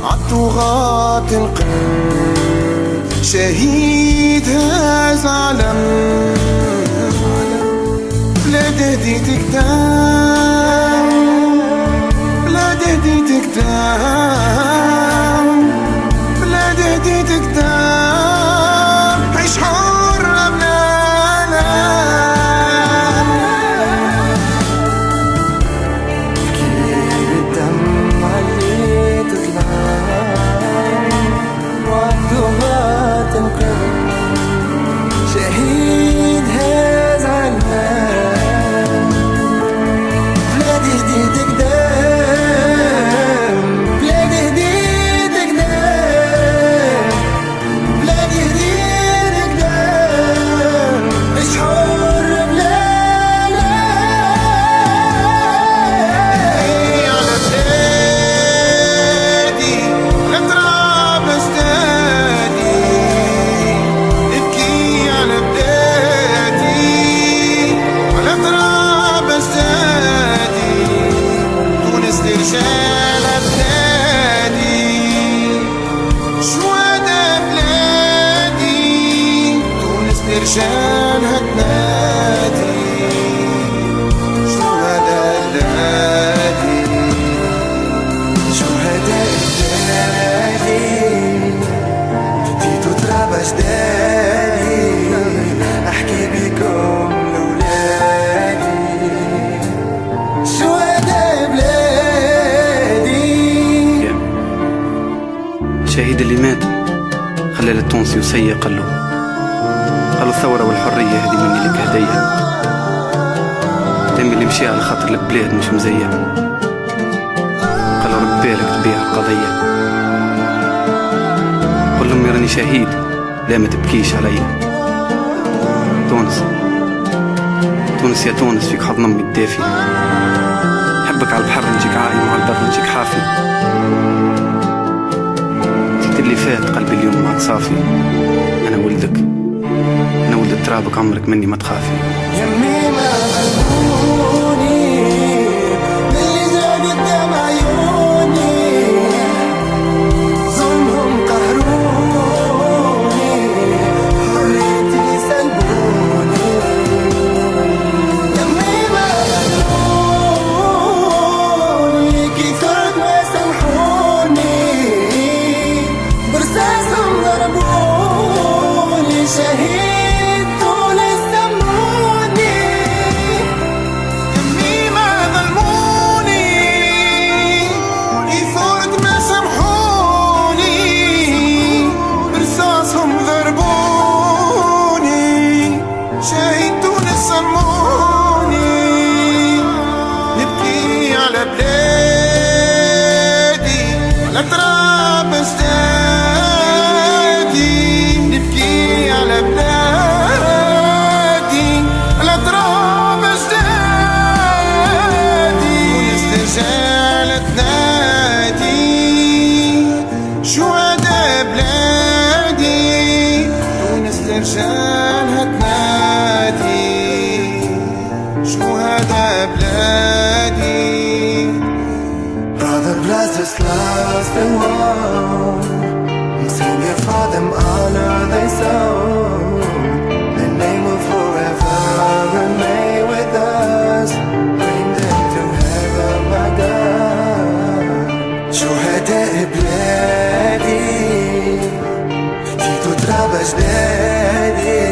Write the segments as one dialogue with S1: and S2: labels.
S1: عالطغاة القم شهيد هذا علم بلاد هديتك دام بلاد هديتك دام بلاد هديتك دام عيش حر بلانا كيف الدم علي وعالطغاة القم شهيد هذا علم بلاد هديتك دام بلاد هديتك دام بلاد هديتك دام عيش حر بلانا على بلادي غدرة بستادي ابكي على بلادي غدرة بستادي تونس ترجال بلادي شهداء بلادي تونس ترجالها تنادي شهداء بلادي شهداء بلادي فيتو تراب أجدادي أحكي بيكم لولادي شهداء بلادي.
S2: شهيد اللي مات خلى التونسي وسيء قالوا الثورة والحرية هذه مني لك هدية دمي اللي مشي على خاطر البلاد مش مزية قال رب بالك تبيع قضية قل لهم يراني شهيد لا ما تبكيش عليا تونس تونس يا تونس فيك حضن امي الدافي حبك على البحر نجيك عايم وعلى البر نجيك حافي نسيت اللي فات قلبي اليوم معك صافي انا ولدك انا ولد ترابك عمرك مني ما تخافي
S1: يمي ما غلبوني باللي جا قدام عيوني ظلمهم قهروني حريتي سلبوني يمي ما غلبوني كيفاش ما سامحوني برصاصهم ضربوني شهيد طول السموني يمي ما the blessed lost and won. Sing it for them, honor they sown. The name will forever remain with us. Bring them to heaven, my God. شهداء بلادي جيتوا تراب أجدادي.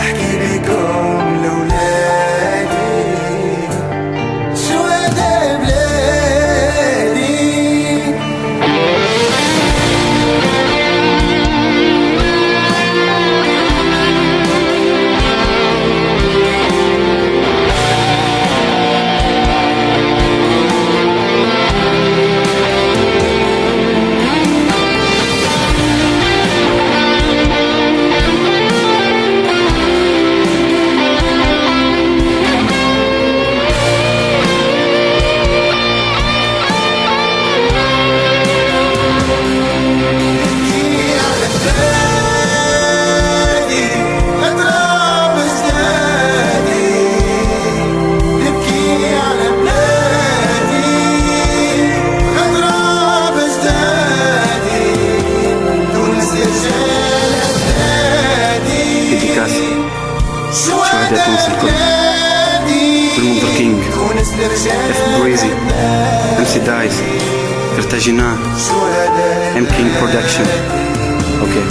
S1: أحكي بكم لولادي شهداء بلادي.
S2: ديديكاسي شهداء تونس الكل. بالمنظر كينج، اف بريزي، ام سي دايز، ارتجيناه، ام كينج برودكشن. اوكي